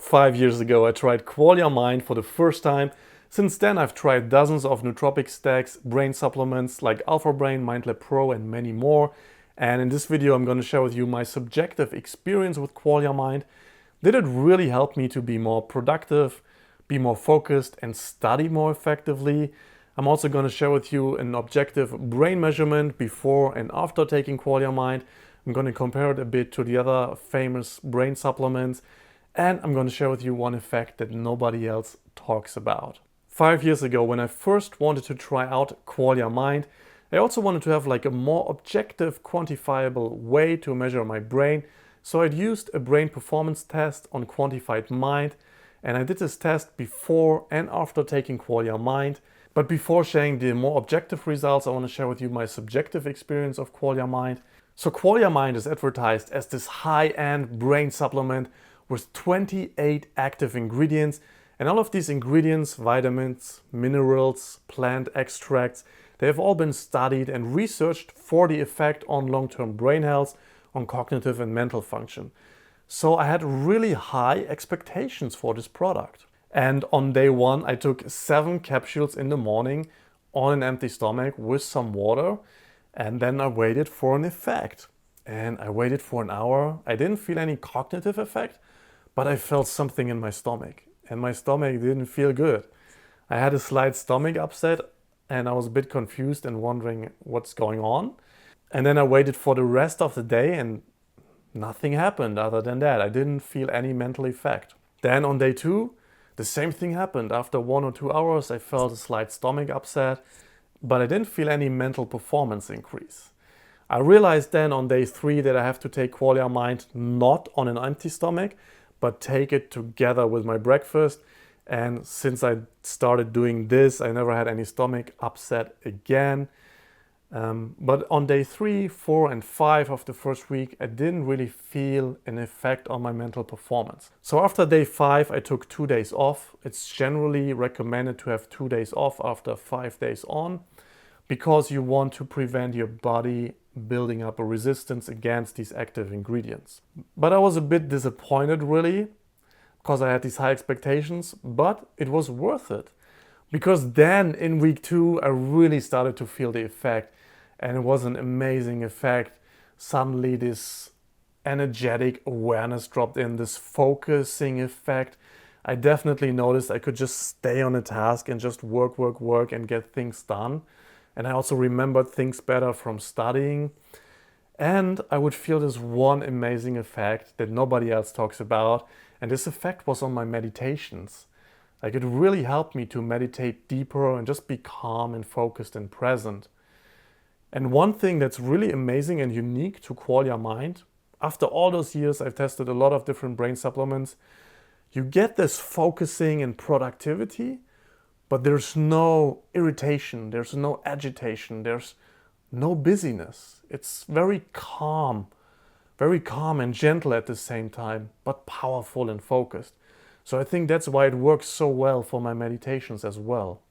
5 years ago, I tried Qualia Mind for the first time. Since then, I've tried dozens of nootropic stacks, brain supplements like Alpha Brain, MindLab Pro, and many more. And in this video, I'm going to share with you my subjective experience with Qualia Mind. Did it really help me to be more productive, be more focused, and study more effectively? I'm also going to share with you an objective brain measurement before and after taking Qualia Mind. I'm going to compare it a bit to the other famous brain supplements. And I'm going to share with you one effect that nobody else talks about. 5 years ago, when I first wanted to try out Qualia Mind, I also wanted to have like a more objective, quantifiable way to measure my brain. So I'd used a brain performance test on Quantified Mind, and I did this test before and after taking Qualia Mind. But before sharing the more objective results, I want to share with you my subjective experience of Qualia Mind. So Qualia Mind is advertised as this high-end brain supplement with 28 active ingredients, and all of these ingredients, vitamins, minerals, plant extracts, they have all been studied and researched for the effect on long-term brain health, on cognitive and mental function. So I had really high expectations for this product. And on day one, I took 7 capsules in the morning on an empty stomach with some water, and then I waited for an effect. And I waited for an hour. I didn't feel any cognitive effect, but I felt something in my stomach, and my stomach didn't feel good. I had a slight stomach upset, and I was a bit confused and wondering what's going on. And then I waited for the rest of the day, and nothing happened other than that. I didn't feel any mental effect. Then on day 2, the same thing happened. After 1 or 2 hours, I felt a slight stomach upset, but I didn't feel any mental performance increase. I realized then on day 3 that I have to take Qualia Mind not on an empty stomach, but take it together with my breakfast. And since I started doing this, I never had any stomach upset again. But on day 3, 4, and 5 of the first week, I didn't really feel an effect on my mental performance. So after day 5, I took 2 days off. It's generally recommended to have 2 days off after 5 days on, because you want to prevent your body building up a resistance against these active ingredients. But I was a bit disappointed really, because I had these high expectations, but it was worth it. Because then in week 2, I really started to feel the effect, and it was an amazing effect. Suddenly this energetic awareness dropped in, this focusing effect. I definitely noticed I could just stay on a task and just work and get things done. And I also remembered things better from studying. And I would feel this one amazing effect that nobody else talks about. And this effect was on my meditations. Like, it really helped me to meditate deeper and just be calm and focused and present. And one thing that's really amazing and unique to Qualia Mind, after all those years I've tested a lot of different brain supplements, you get this focusing and productivity, but there's no irritation, there's no agitation, there's no busyness. It's very calm and gentle at the same time, but powerful and focused. So I think that's why it works so well for my meditations as well.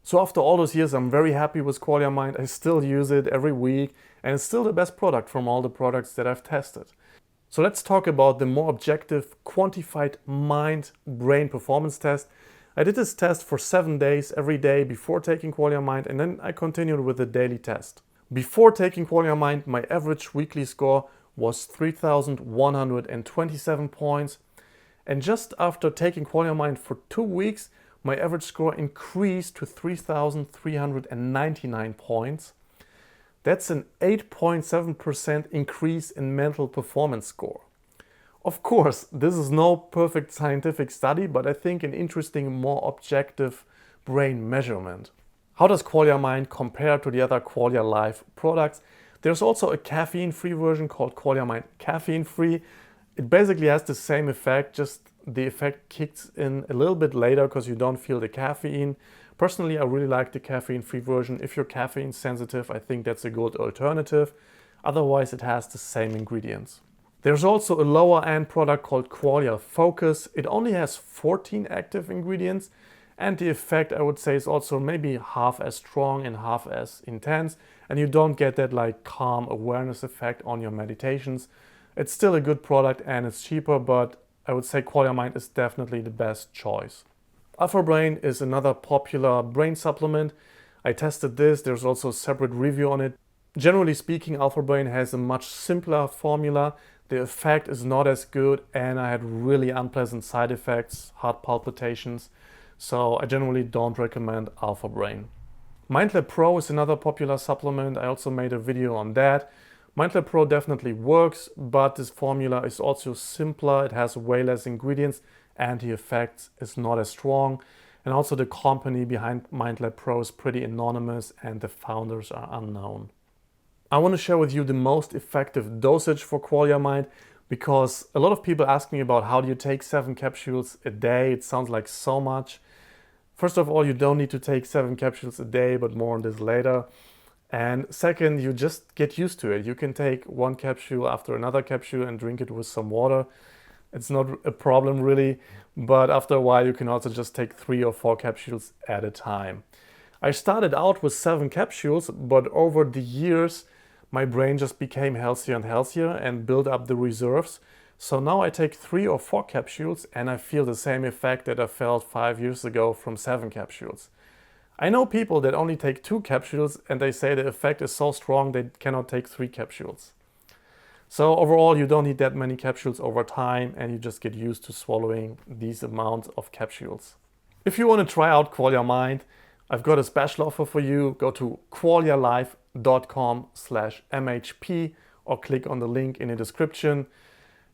So after all those years, I'm very happy with Qualia Mind. I still use it every week, and it's still the best product from all the products that I've tested. So let's talk about the more objective, quantified mind-brain performance test. I did this test for 7 days, every day before taking Qualia Mind, and then I continued with the daily test. Before taking Qualia Mind, my average weekly score was 3,127 points. And just after taking Qualia Mind for 2 weeks, my average score increased to 3,399 points. That's an 8.7% increase in mental performance score. Of course, this is no perfect scientific study, but I think an interesting, more objective brain measurement. How does Qualia Mind compare to the other Qualia Life products? There's also a caffeine-free version called Qualia Mind Caffeine-Free. It basically has the same effect, just the effect kicks in a little bit later because you don't feel the caffeine. Personally, I really like the caffeine-free version. If you're caffeine sensitive, I think that's a good alternative. Otherwise, it has the same ingredients. There's also a lower end product called Qualia Focus. It only has 14 active ingredients, and the effect, I would say, is also maybe half as strong and half as intense, and you don't get that like calm awareness effect on your meditations. It's still a good product and it's cheaper, but I would say Qualia Mind is definitely the best choice. Alpha Brain is another popular brain supplement. I tested this, there's also a separate review on it. Generally speaking, Alpha Brain has a much simpler formula. The effect is not as good and I had really unpleasant side effects, heart palpitations. So I generally don't recommend Alpha Brain. MindLab Pro is another popular supplement. I also made a video on that. MindLab Pro definitely works, but this formula is also simpler. It has way less ingredients and the effect is not as strong. And also the company behind MindLab Pro is pretty anonymous and the founders are unknown. I want to share with you the most effective dosage for Qualia Mind because a lot of people ask me about how do you take 7 capsules a day. It sounds like so much. First of all, you don't need to take 7 capsules a day, but more on this later. And second, you just get used to it. You can take 1 capsule after another capsule and drink it with some water. It's not a problem really, but after a while you can also just take 3 or 4 capsules at a time. I started out with 7 capsules, but over the years my brain just became healthier and healthier and built up the reserves. So now I take 3 or 4 capsules and I feel the same effect that I felt 5 years ago from 7 capsules. I know people that only take 2 capsules and they say the effect is so strong they cannot take 3 capsules. So overall you don't need that many capsules over time and you just get used to swallowing these amounts of capsules. If you want to try out Qualia Mind, I've got a special offer for you. Go to qualialife.com/MHP or click on the link in the description.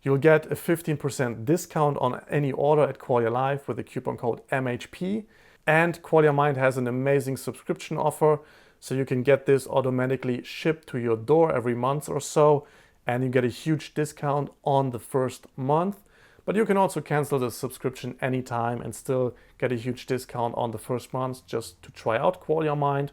You'll get a 15% discount on any order at Qualia Life with the coupon code MHP. And Qualia Mind has an amazing subscription offer, so you can get this automatically shipped to your door every month or so, and you get a huge discount on the first month. But you can also cancel the subscription anytime and still get a huge discount on the first month just to try out Qualia Mind.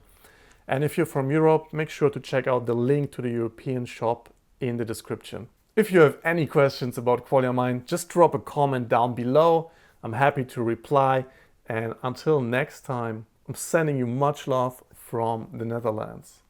And if you're from Europe, make sure to check out the link to the European shop in the description. If you have any questions about Qualia Mind, just drop a comment down below. I'm happy to reply. And until next time, I'm sending you much love from the Netherlands.